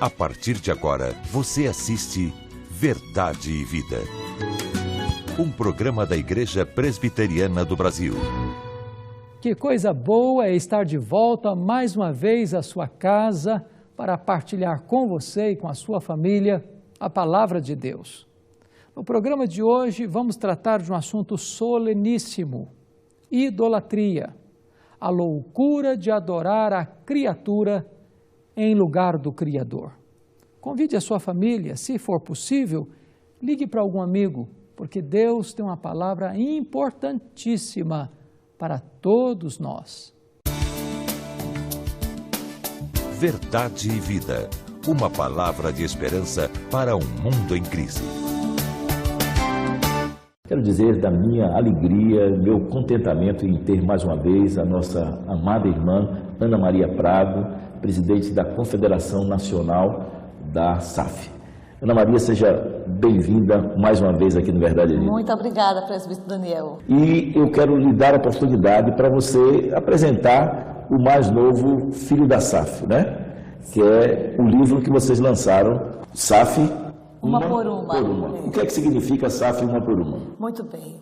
A partir de agora, você assiste Verdade e Vida. Um programa da Igreja Presbiteriana do Brasil. Que coisa boa é estar de volta mais uma vez à sua casa para partilhar com você e com a sua família a palavra de Deus. No programa de hoje vamos tratar de um assunto soleníssimo: idolatria, a loucura de adorar a criatura em lugar do Criador. Convide a sua família, se for possível, ligue para algum amigo, porque Deus tem uma palavra importantíssima para todos nós. Verdade e Vida, uma palavra de esperança para um mundo em crise. Quero dizer da minha alegria, meu contentamento em ter mais uma vez a nossa amada irmã Ana Maria Prado, presidente da Confederação Nacional da SAF. Ana Maria, seja bem-vinda mais uma vez aqui no Verdade e Vida. Muito obrigada, presbítero Daniel. E eu quero lhe dar a oportunidade para você apresentar o mais novo filho da SAF, né? Que é o livro que vocês lançaram, SAF Uma por uma. O que é que significa SAF Uma por Uma? Muito bem.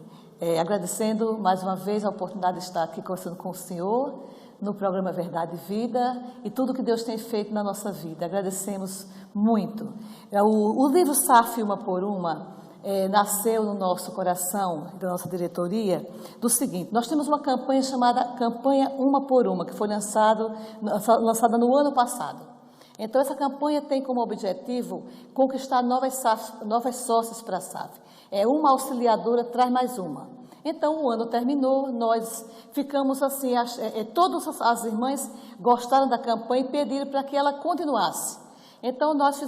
Agradecendo mais uma vez a oportunidade de estar aqui conversando com o senhor no programa Verdade e Vida e tudo que Deus tem feito na nossa vida. Agradecemos muito. O livro SAF Uma por Uma nasceu no nosso coração, da nossa diretoria, do seguinte: nós temos uma campanha chamada Campanha Uma por Uma, que foi lançada no ano passado. Então, essa campanha tem como objetivo conquistar novas sócias para a SAF. Uma auxiliadora traz mais uma. Então, o ano terminou, nós ficamos assim, todas as irmãs gostaram da campanha e pediram para que ela continuasse. Então, nós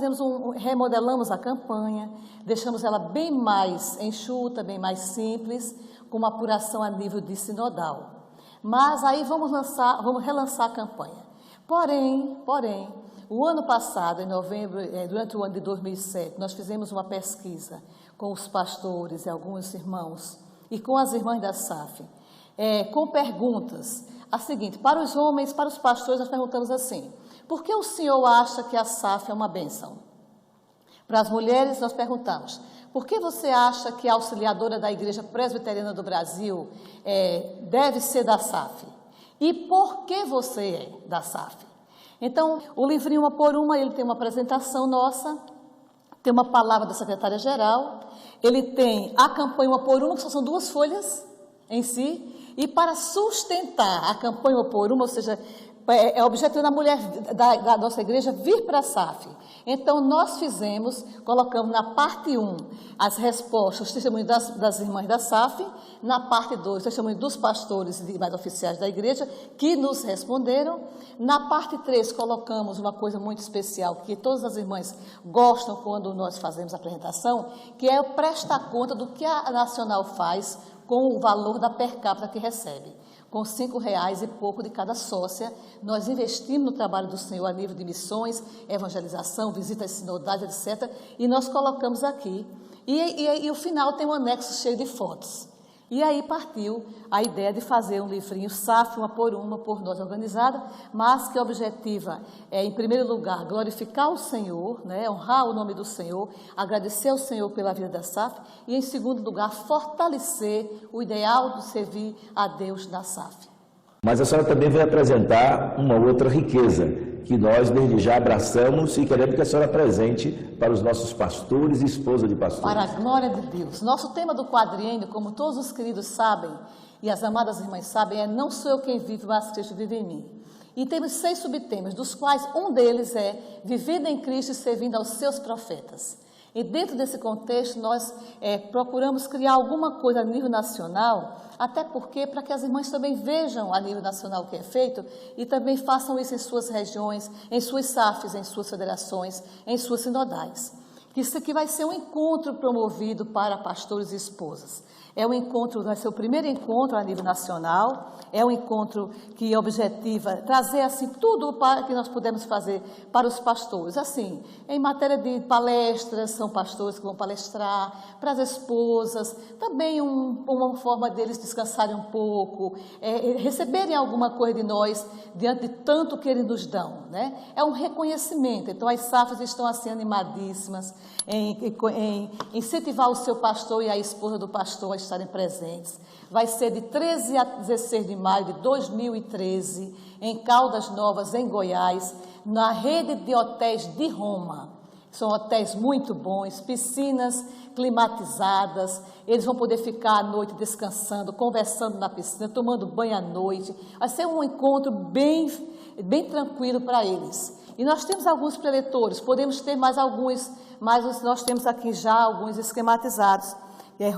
remodelamos a campanha, deixamos ela bem mais enxuta, bem mais simples, com uma apuração a nível de sinodal. Mas aí vamos relançar a campanha. Porém, o ano passado, em novembro, durante o ano de 2007, nós fizemos uma pesquisa com os pastores e alguns irmãos e com as irmãs da SAF, com perguntas. A seguinte: para os homens, para os pastores, nós perguntamos assim: por que o senhor acha que a SAF é uma bênção? Para as mulheres, nós perguntamos: por que você acha que a auxiliadora da Igreja Presbiteriana do Brasil deve ser da SAF? E por que você é da SAF? Então, o livrinho Uma por Uma, ele tem uma apresentação nossa, tem uma palavra da secretária-geral, ele tem a campanha Uma por Uma, que só são 2 folhas em si, e para sustentar a campanha Uma por Uma, ou seja, é o objetivo da mulher da nossa igreja vir para a SAF. Então, nós colocamos na parte 1 as respostas, os testemunhos das irmãs da SAF, na parte 2, os testemunhos dos pastores e demais oficiais da igreja que nos responderam. Na parte 3, colocamos uma coisa muito especial, que todas as irmãs gostam quando nós fazemos a apresentação, que é o prestar conta do que a Nacional faz com o valor da per capita que recebe. Com R$5 e pouco de cada sócia, nós investimos no trabalho do Senhor a nível de missões, evangelização, visitas sinodais, etc. E nós colocamos aqui. E o final tem um anexo cheio de fotos. E aí partiu a ideia de fazer um livrinho SAF Uma por nós organizada, mas que objetiva em primeiro lugar, glorificar o Senhor, né, honrar o nome do Senhor, agradecer ao Senhor pela vida da SAF e, em segundo lugar, fortalecer o ideal de servir a Deus na SAF. Mas a senhora também vai apresentar uma outra riqueza, que nós desde já abraçamos e queremos que a senhora apresente para os nossos pastores e esposa de pastores. Para a glória de Deus. Nosso tema do quadriênio, como todos os queridos sabem, e as amadas irmãs sabem, não sou eu quem vive, mas Cristo vive em mim. E temos 6 subtemas, dos quais um deles é vivendo em Cristo e servindo aos seus profetas. E dentro desse contexto, nós procuramos criar alguma coisa a nível nacional, até porque para que as irmãs também vejam a nível nacional o que é feito e também façam isso em suas regiões, em suas SAFs, em suas federações, em suas sinodais. Isso aqui vai ser um encontro promovido para pastores e esposas. É um encontro, vai ser o primeiro encontro a nível nacional, é um encontro que objetiva trazer assim tudo para que nós podemos fazer para os pastores. Assim, em matéria de palestras, são pastores que vão palestrar, para as esposas, também uma forma deles descansarem um pouco, receberem alguma coisa de nós diante de tanto que eles nos dão, né? É um reconhecimento. Então, as SAFs estão assim animadíssimas em incentivar o seu pastor e a esposa do pastor a estarem presentes. Vai ser de 13 a 16 de maio de 2013, em Caldas Novas, em Goiás, na rede de hotéis de Roma. São hotéis muito bons, piscinas climatizadas, eles vão poder ficar à noite descansando, conversando na piscina, tomando banho à noite. Vai ser um encontro bem tranquilo para eles. E nós temos alguns preletores, podemos ter mais alguns, mas nós temos aqui já alguns esquematizados.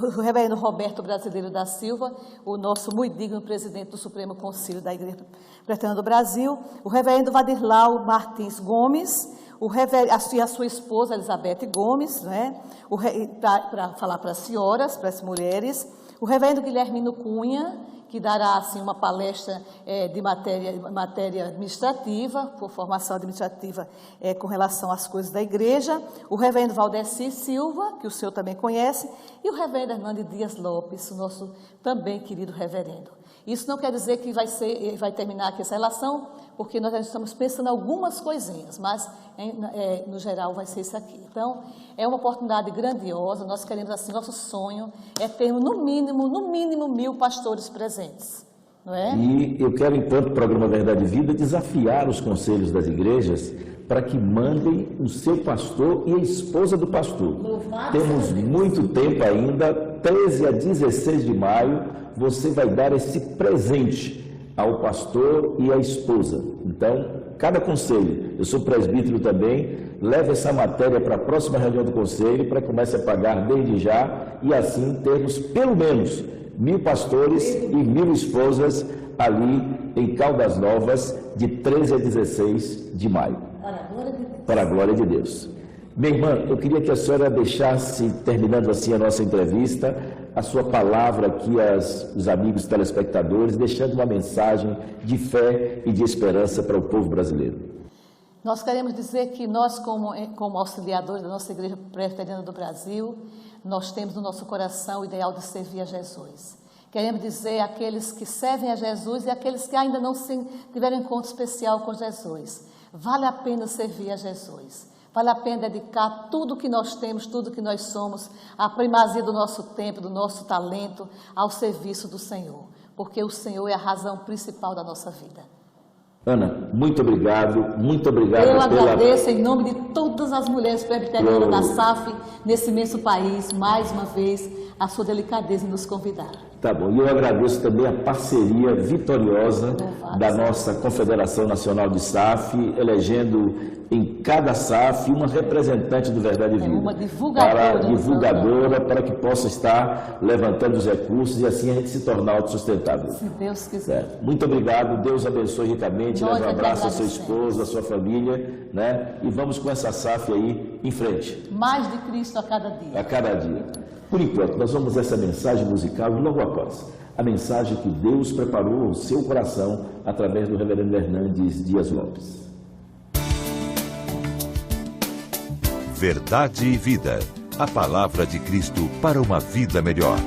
O reverendo Roberto Brasileiro da Silva, o nosso muito digno presidente do Supremo Conselho da Igreja Presbiteriana do Brasil, o reverendo Vadislau Martins Gomes, a sua esposa Elizabeth Gomes, né, para falar para as senhoras, para as mulheres, o reverendo Guilhermino Cunha, que dará assim, uma palestra de matéria administrativa, por formação administrativa com relação às coisas da igreja, o reverendo Valdeci Silva, que o senhor também conhece, e o reverendo Hernando Dias Lopes, o nosso também querido reverendo. Isso não quer dizer que vai terminar aqui essa relação, porque nós já estamos pensando em algumas coisinhas, mas no geral vai ser isso aqui. Então, é uma oportunidade grandiosa, nós queremos assim, nosso sonho é termos no mínimo 1.000 pastores presentes, não é? E eu quero, enquanto programa Verdade e Vida, desafiar os conselhos das igrejas para que mandem o seu pastor e a esposa do pastor. Temos muito tempo ainda, 13 a 16 de maio, você vai dar esse presente ao pastor e à esposa. Então, cada conselho, eu sou presbítero também, leve essa matéria para a próxima reunião do conselho, para que comece a pagar desde já, e assim termos pelo menos 1.000 pastores e 1.000 esposas ali em Caldas Novas, de 13 a 16 de maio. Para a glória de Deus. Minha irmã, eu queria que a senhora deixasse, terminando assim a nossa entrevista, a sua palavra aqui aos amigos telespectadores, deixando uma mensagem de fé e de esperança para o povo brasileiro. Nós queremos dizer que nós, como auxiliadores da nossa Igreja Presbiteriana do Brasil, nós temos no nosso coração o ideal de servir a Jesus. Queremos dizer àqueles que servem a Jesus e àqueles que ainda não tiveram encontro especial com Jesus. Vale a pena servir a Jesus. Vale a pena dedicar tudo que nós temos, tudo que nós somos, a primazia do nosso tempo, do nosso talento, ao serviço do Senhor. Porque o Senhor é a razão principal da nossa vida. Ana, muito obrigado Eu agradeço em nome de todas as mulheres presbiterianas da SAF, nesse imenso país, mais uma vez, a sua delicadeza em nos convidar. Tá bom, e eu agradeço também a parceria vitoriosa da nossa Confederação Nacional de SAF, elegendo em cada SAF uma representante do Verdade e Vida. Uma divulgadora. Para que possa estar levantando os recursos e assim a gente se tornar autossustentável. Se Deus quiser. Muito obrigado, Deus abençoe ricamente, leve um abraço à sua esposa, à sua família, né? E vamos com essa SAF aí em frente. Mais de Cristo a cada dia. A cada dia. Por enquanto, nós vamos essa mensagem musical logo após. A mensagem que Deus preparou ao seu coração através do reverendo Hernandes Dias Lopes. Verdade e Vida. A palavra de Cristo para uma vida melhor.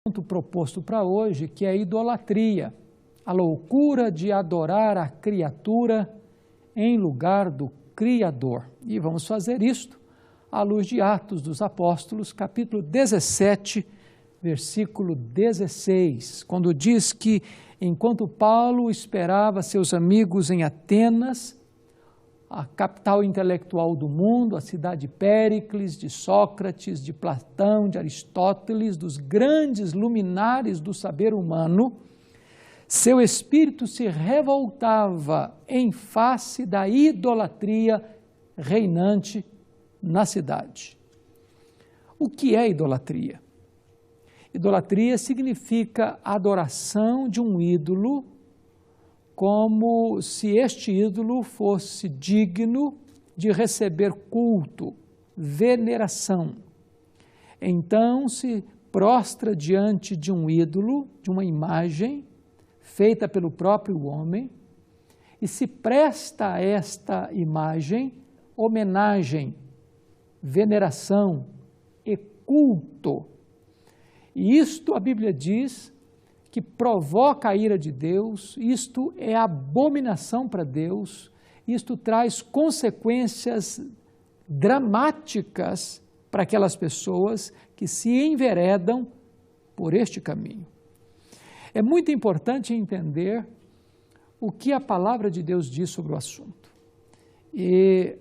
assunto proposto para hoje, que é a idolatria, a loucura de adorar a criatura em lugar do Criador. E vamos fazer isto à luz de Atos dos Apóstolos, capítulo 17, versículo 16, quando diz que, enquanto Paulo esperava seus amigos em Atenas, a capital intelectual do mundo, a cidade de Péricles, de Sócrates, de Platão, de Aristóteles, dos grandes luminares do saber humano, seu espírito se revoltava em face da idolatria reinante na cidade. O que é idolatria? Idolatria significa adoração de um ídolo, como se este ídolo fosse digno de receber culto, veneração. Então se prostra diante de um ídolo, de uma imagem feita pelo próprio homem, e se presta a esta imagem homenagem, veneração e culto. E isto a Bíblia diz que provoca a ira de Deus, isto é abominação para Deus, isto traz consequências dramáticas para aquelas pessoas que se enveredam por este caminho. É muito importante entender o que a palavra de Deus diz sobre o assunto. E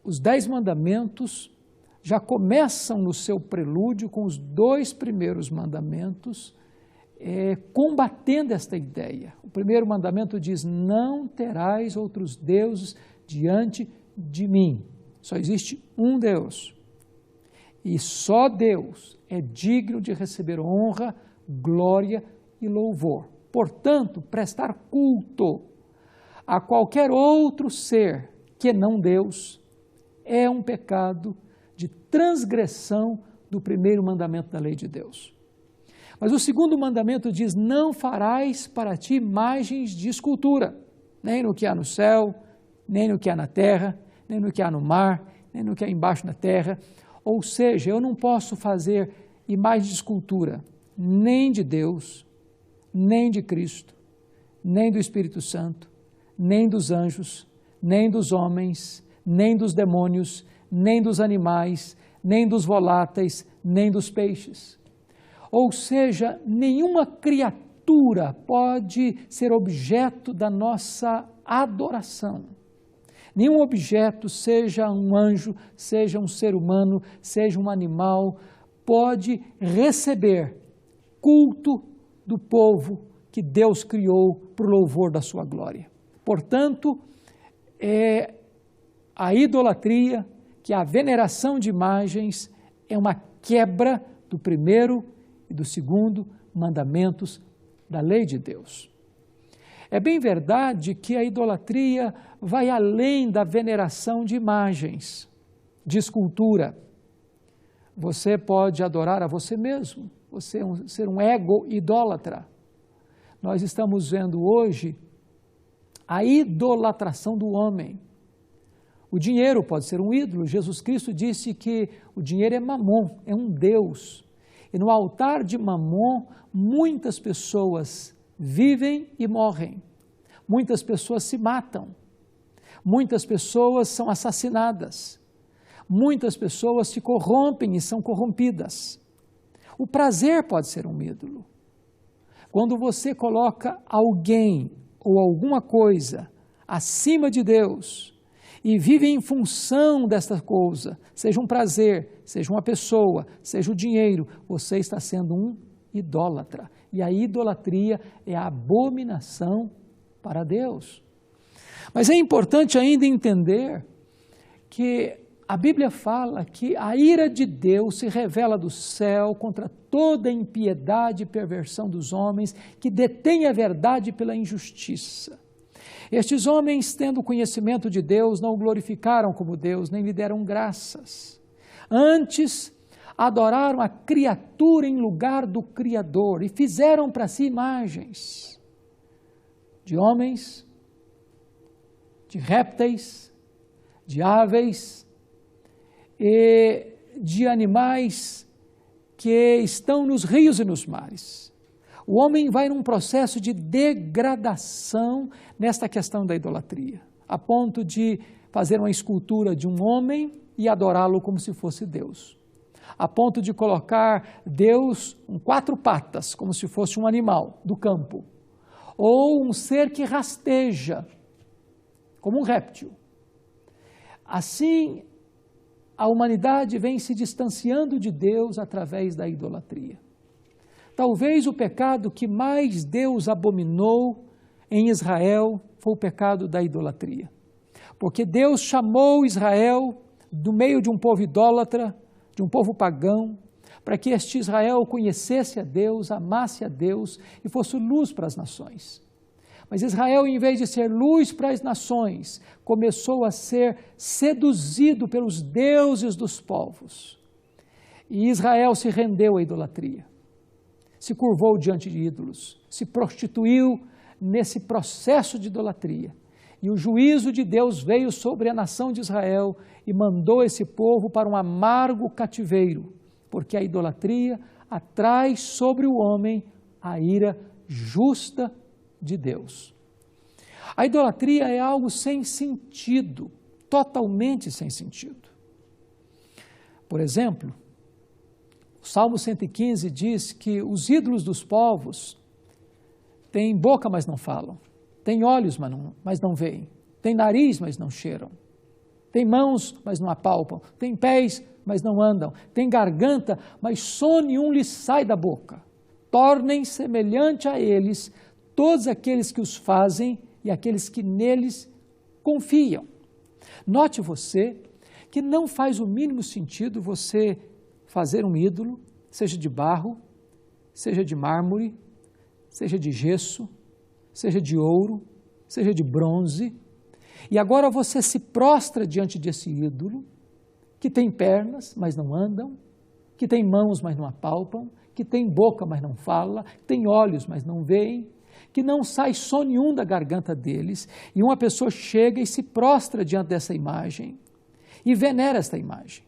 os 10 mandamentos já começam no seu prelúdio com os 2 primeiros mandamentos, combatendo esta ideia. O primeiro mandamento diz: não terás outros deuses diante de mim. Só existe um Deus. E só Deus é digno de receber honra, glória e louvor. Portanto, prestar culto a qualquer outro ser que não Deus é um pecado de transgressão do primeiro mandamento da lei de Deus. Mas o segundo mandamento diz: não farás para ti imagens de escultura, nem no que há no céu, nem no que há na terra, nem no que há no mar, nem no que há embaixo da terra. Ou seja, eu não posso fazer imagem de escultura, nem de Deus, nem de Cristo, nem do Espírito Santo, nem dos anjos, nem dos homens, nem dos demônios, nem dos animais, nem dos voláteis, nem dos peixes. Ou seja, nenhuma criatura pode ser objeto da nossa adoração. Nenhum objeto, seja um anjo, seja um ser humano, seja um animal, pode receber culto do povo que Deus criou para o louvor da sua glória. Portanto, a idolatria, que a veneração de imagens, é uma quebra do primeiro e do segundo mandamentos da lei de Deus. É bem verdade que a idolatria vai além da veneração de imagens, de escultura. Você pode adorar a você mesmo, você ser um ego idólatra. Nós estamos vendo hoje a idolatração do homem. O dinheiro pode ser um ídolo. Jesus Cristo disse que o dinheiro é Mamon, é um Deus. E no altar de Mamon, muitas pessoas vivem e morrem. Muitas pessoas se matam. Muitas pessoas são assassinadas. Muitas pessoas se corrompem e são corrompidas. O prazer pode ser um ídolo. Quando você coloca alguém ou alguma coisa acima de Deus e vive em função desta coisa, seja um prazer, seja uma pessoa, seja o dinheiro, você está sendo um idólatra. E a idolatria é a abominação para Deus. Mas é importante ainda entender que a Bíblia fala que a ira de Deus se revela do céu contra toda a impiedade e perversão dos homens que detêm a verdade pela injustiça. Estes homens, tendo conhecimento de Deus, não o glorificaram como Deus, nem lhe deram graças. Antes, adoraram a criatura em lugar do Criador e fizeram para si imagens de homens, de répteis, de aves e de animais que estão nos rios e nos mares. O homem vai num processo de degradação nesta questão da idolatria, a ponto de fazer uma escultura de um homem e adorá-lo como se fosse Deus, a ponto de colocar Deus em 4 patas, como se fosse um animal do campo, ou um ser que rasteja, como um réptil. Assim, a humanidade vem se distanciando de Deus através da idolatria. Talvez o pecado que mais Deus abominou em Israel foi o pecado da idolatria. Porque Deus chamou Israel do meio de um povo idólatra, de um povo pagão, para que este Israel conhecesse a Deus, amasse a Deus e fosse luz para as nações. Mas Israel, em vez de ser luz para as nações, começou a ser seduzido pelos deuses dos povos. E Israel se rendeu à idolatria, se curvou diante de ídolos, se prostituiu nesse processo de idolatria. E o juízo de Deus veio sobre a nação de Israel e mandou esse povo para um amargo cativeiro, porque a idolatria atrai sobre o homem a ira justa de Deus. A idolatria é algo sem sentido, totalmente sem sentido. Por exemplo, o Salmo 115 diz que os ídolos dos povos têm boca, mas não falam, têm olhos, mas não veem, têm nariz, mas não cheiram, têm mãos, mas não apalpam, têm pés, mas não andam, têm garganta, mas som nenhum lhes sai da boca. Tornem semelhante a eles todos aqueles que os fazem e aqueles que neles confiam. Note você que não faz o mínimo sentido você fazer um ídolo, seja de barro, seja de mármore, seja de gesso, seja de ouro, seja de bronze, e agora você se prostra diante desse ídolo, que tem pernas, mas não andam, que tem mãos, mas não apalpam, que tem boca, mas não fala, que tem olhos, mas não veem, que não sai som nenhum da garganta deles, e uma pessoa chega e se prostra diante dessa imagem, e venera esta imagem,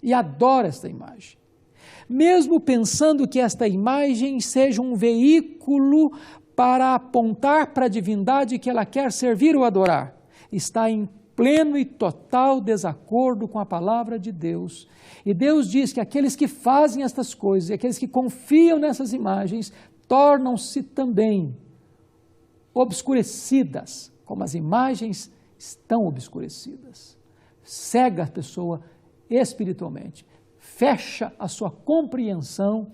e adora esta imagem, mesmo pensando que esta imagem seja um veículo para apontar para a divindade que ela quer servir ou adorar, está em pleno e total desacordo com a palavra de Deus. E Deus diz que aqueles que fazem estas coisas, aqueles que confiam nessas imagens, tornam-se também obscurecidas, como as imagens estão obscurecidas. Cega a pessoa espiritualmente, fecha a sua compreensão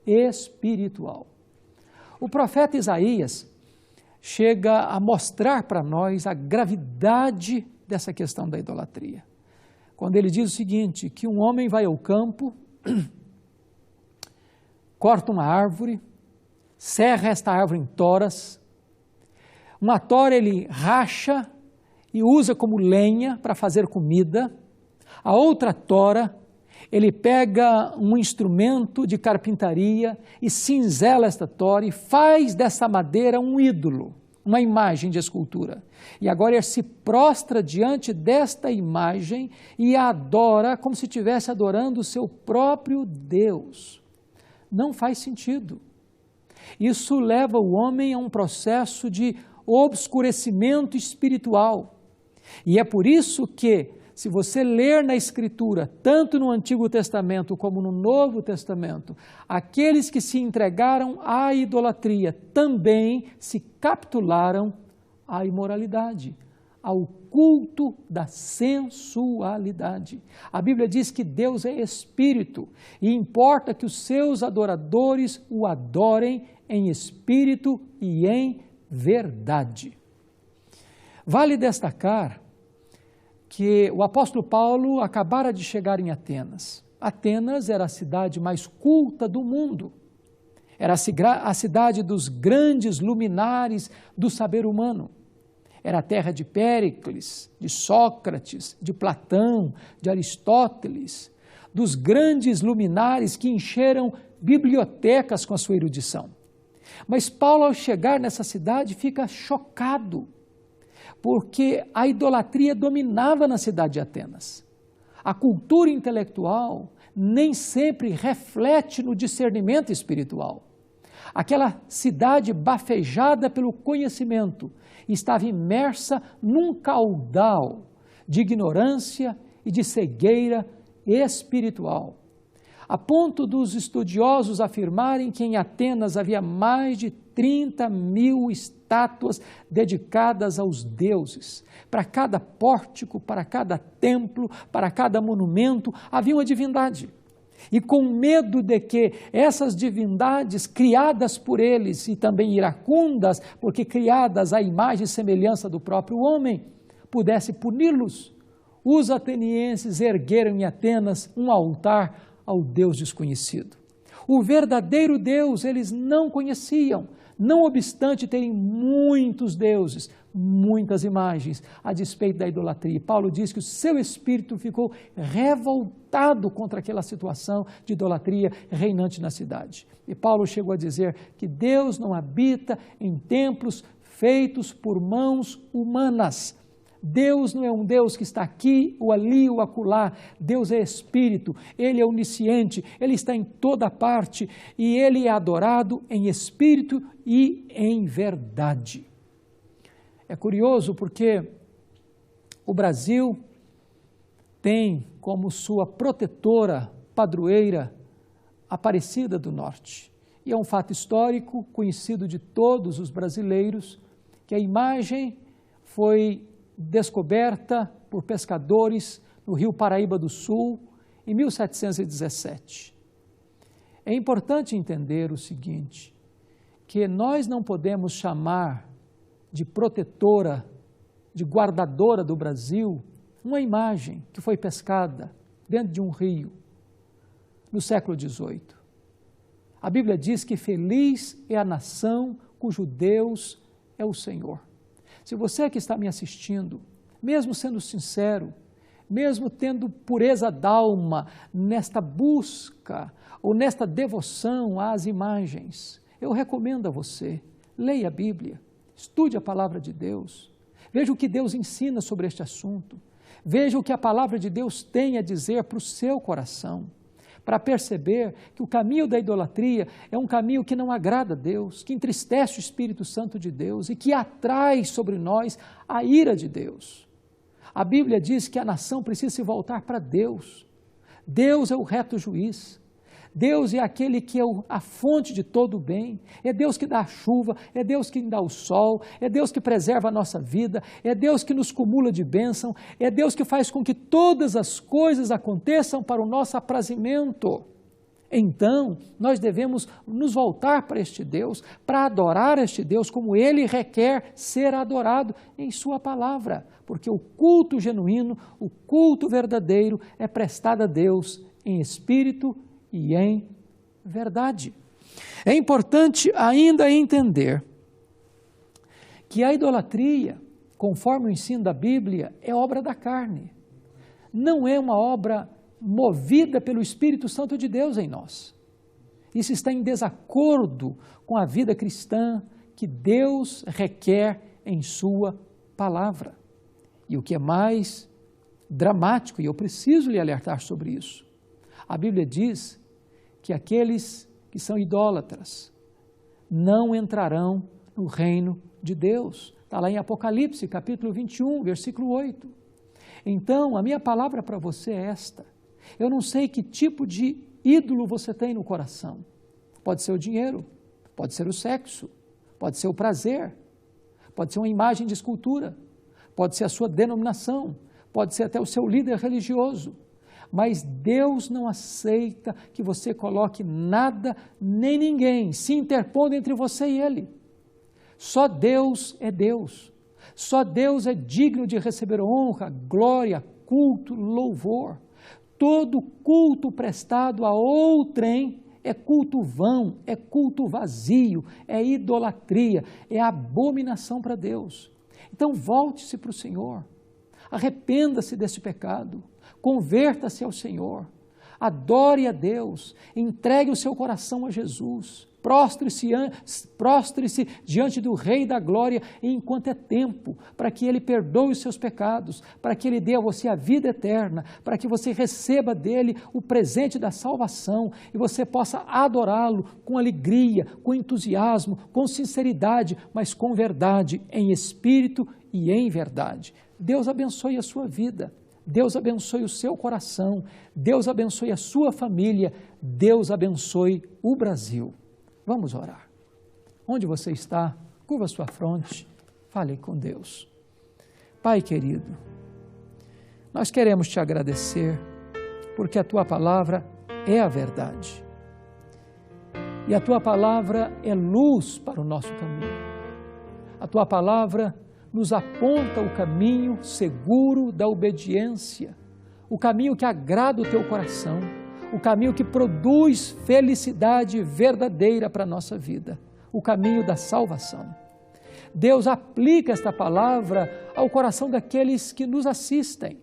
espiritual. O profeta Isaías chega a mostrar para nós a gravidade dessa questão da idolatria. Quando ele diz o seguinte, que um homem vai ao campo, corta uma árvore, serra esta árvore em toras, uma tora ele racha e usa como lenha para fazer comida, a outra tora ele pega um instrumento de carpintaria e cinzela esta tora e faz dessa madeira um ídolo, uma imagem de escultura. E agora ele se prostra diante desta imagem e a adora como se estivesse adorando o seu próprio Deus. Não faz sentido. Isso leva o homem a um processo de obscurecimento espiritual. E é por isso que, se você ler na Escritura, tanto no Antigo Testamento como no Novo Testamento, aqueles que se entregaram à idolatria também se capitularam à imoralidade, ao culto da sensualidade. A Bíblia diz que Deus é espírito e importa que os seus adoradores o adorem em espírito e em verdade. Vale destacar que o apóstolo Paulo acabara de chegar em Atenas. Atenas era a cidade mais culta do mundo. Era a cidade dos grandes luminares do saber humano. Era a terra de Péricles, de Sócrates, de Platão, de Aristóteles, dos grandes luminares que encheram bibliotecas com a sua erudição. Mas Paulo, ao chegar nessa cidade, fica chocado, porque a idolatria dominava na cidade de Atenas. A cultura intelectual nem sempre reflete no discernimento espiritual. Aquela cidade bafejada pelo conhecimento estava imersa num caudal de ignorância e de cegueira espiritual, a ponto dos estudiosos afirmarem que em Atenas havia mais de 30.000 estátuas dedicadas aos deuses. Para cada pórtico, para cada templo, para cada monumento, havia uma divindade. E com medo de que essas divindades, criadas por eles e também iracundas, porque criadas à imagem e semelhança do próprio homem, pudesse puni-los, os atenienses ergueram em Atenas um altar ao Deus desconhecido. O verdadeiro Deus eles não conheciam, não obstante terem muitos deuses, muitas imagens, a despeito da idolatria. Paulo diz que o seu espírito ficou revoltado contra aquela situação de idolatria reinante na cidade. E Paulo chegou a dizer que Deus não habita em templos feitos por mãos humanas. Deus não é um Deus que está aqui, ou ali, ou acolá. Deus é Espírito, Ele é onisciente, Ele está em toda parte e Ele é adorado em Espírito e em verdade. É curioso porque o Brasil tem como sua protetora, padroeira, Aparecida do Norte. E é um fato histórico, conhecido de todos os brasileiros, que a imagem foi descoberta por pescadores no Rio Paraíba do Sul, em 1717. É importante entender o seguinte, que nós não podemos chamar de protetora, de guardadora do Brasil, uma imagem que foi pescada dentro de um rio no século XVIII. A Bíblia diz que feliz é a nação cujo Deus é o Senhor. Se você que está me assistindo, mesmo sendo sincero, mesmo tendo pureza d'alma nesta busca ou nesta devoção às imagens, eu recomendo a você, leia a Bíblia, estude a palavra de Deus, veja o que Deus ensina sobre este assunto, veja o que a palavra de Deus tem a dizer para o seu coração, para perceber que o caminho da idolatria é um caminho que não agrada a Deus, que entristece o Espírito Santo de Deus e que atrai sobre nós a ira de Deus. A Bíblia diz que a nação precisa se voltar para Deus. Deus é o reto juiz. Deus é aquele que é a fonte de todo o bem, é Deus que dá a chuva, é Deus que dá o sol, é Deus que preserva a nossa vida, é Deus que nos cumula de bênção, é Deus que faz com que todas as coisas aconteçam para o nosso aprazimento. Então, nós devemos nos voltar para este Deus, para adorar este Deus como Ele requer ser adorado em Sua palavra, porque o culto genuíno, o culto verdadeiro é prestado a Deus em espírito e em verdade. É importante ainda entender que a idolatria, conforme o ensino da Bíblia, é obra da carne. Não é uma obra movida pelo Espírito Santo de Deus em nós. Isso está em desacordo com a vida cristã que Deus requer em Sua palavra. E o que é mais dramático, e eu preciso lhe alertar sobre isso, a Bíblia diz que aqueles que são idólatras não entrarão no reino de Deus. Está lá em Apocalipse, capítulo 21, versículo 8. Então, a minha palavra para você é esta. Eu não sei que tipo de ídolo você tem no coração. Pode ser o dinheiro, pode ser o sexo, pode ser o prazer, pode ser uma imagem de escultura, pode ser a sua denominação, pode ser até o seu líder religioso. Mas Deus não aceita que você coloque nada nem ninguém se interpondo entre você e Ele. Só Deus é Deus. Só Deus é digno de receber honra, glória, culto, louvor. Todo culto prestado a outrem é culto vão, é culto vazio, é idolatria, é abominação para Deus. Então volte-se para o Senhor, arrependa-se desse pecado. Converta-se ao Senhor, adore a Deus, entregue o seu coração a Jesus, prostre-se diante do Rei da Glória enquanto é tempo, para que Ele perdoe os seus pecados, para que Ele dê a você a vida eterna, para que você receba dEle o presente da salvação e você possa adorá-lo com alegria, com entusiasmo, com sinceridade, mas com verdade, em espírito e em verdade. Deus abençoe a sua vida. Deus abençoe o seu coração, Deus abençoe a sua família, Deus abençoe o Brasil. Vamos orar. Onde você está, curva sua fronte, fale com Deus. Pai querido, nós queremos te agradecer porque a tua palavra é a verdade. E a tua palavra é luz para o nosso caminho. A tua palavra nos aponta o caminho seguro da obediência, o caminho que agrada o teu coração, o caminho que produz felicidade verdadeira para a nossa vida, o caminho da salvação. Deus aplica esta palavra ao coração daqueles que nos assistem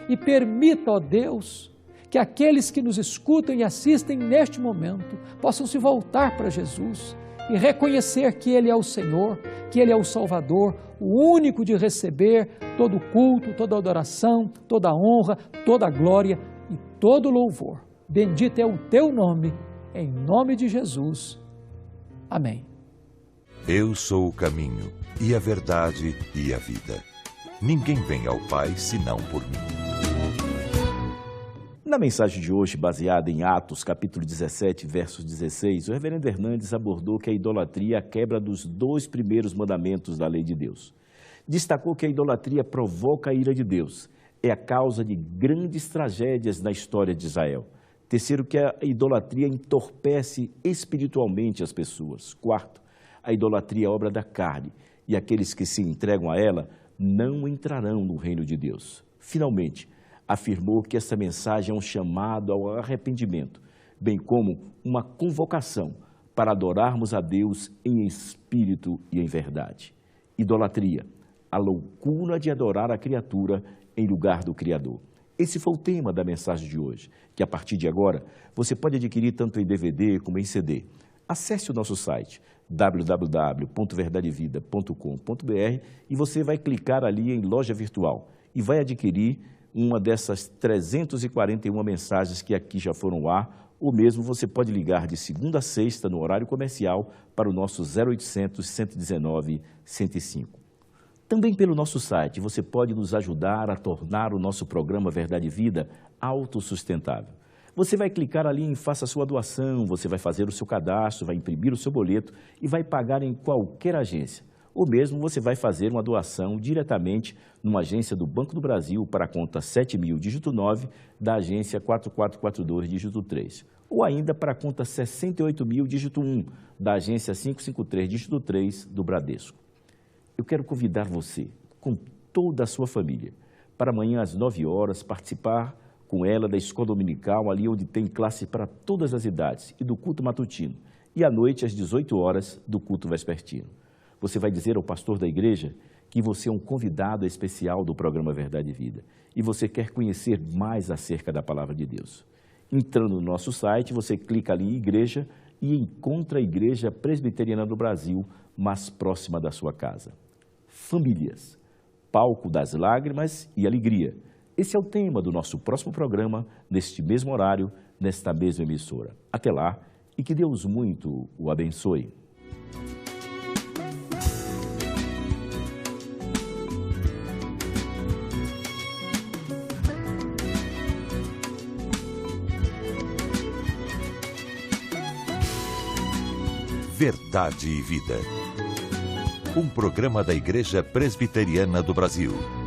e permita, ó Deus, que aqueles que nos escutam e assistem neste momento possam se voltar para Jesus e reconhecer que Ele é o Senhor, que Ele é o Salvador, o único de receber todo o culto, toda a adoração, toda a honra, toda a glória e todo o louvor. Bendito é o teu nome, em nome de Jesus. Amém. Eu sou o caminho, e a verdade e a vida. Ninguém vem ao Pai senão por mim. Na mensagem de hoje, baseada em Atos, capítulo 17, versos 16, o reverendo Hernandes abordou que a idolatria é a quebra dos 2 primeiros mandamentos da lei de Deus. Destacou que a idolatria provoca a ira de Deus, é a causa de grandes tragédias na história de Israel. Terceiro, que a idolatria entorpece espiritualmente as pessoas. Quarto, a idolatria é obra da carne e aqueles que se entregam a ela não entrarão no reino de Deus. Finalmente, afirmou que essa mensagem é um chamado ao arrependimento, bem como uma convocação para adorarmos a Deus em espírito e em verdade. Idolatria, a loucura de adorar a criatura em lugar do Criador. Esse foi o tema da mensagem de hoje, que a partir de agora você pode adquirir tanto em DVD como em CD. Acesse o nosso site www.verdadevida.com.br e você vai clicar ali em loja virtual e vai adquirir uma dessas 341 mensagens que aqui já foram ao ar, ou mesmo você pode ligar de segunda a sexta no horário comercial para o nosso 0800 119 105. Também pelo nosso site você pode nos ajudar a tornar o nosso programa Verdade e Vida autossustentável. Você vai clicar ali em faça sua doação, você vai fazer o seu cadastro, vai imprimir o seu boleto e vai pagar em qualquer agência. Ou mesmo você vai fazer uma doação diretamente numa agência do Banco do Brasil para a conta 7.000, dígito 9, da agência 4442, dígito 3. Ou ainda para a conta 68.000, dígito 1, da agência 553, dígito 3, do Bradesco. Eu quero convidar você, com toda a sua família, para amanhã às 9 horas participar com ela da escola dominical, ali onde tem classe para todas as idades, e do culto matutino. E à noite, às 18 horas, do culto vespertino. Você vai dizer ao pastor da igreja que você é um convidado especial do programa Verdade e Vida e você quer conhecer mais acerca da Palavra de Deus. Entrando no nosso site, você clica ali em Igreja e encontra a Igreja Presbiteriana do Brasil mais próxima da sua casa. Famílias, palco das lágrimas e alegria. Esse é o tema do nosso próximo programa, neste mesmo horário, nesta mesma emissora. Até lá e que Deus muito o abençoe. Verdade e Vida. Um programa da Igreja Presbiteriana do Brasil.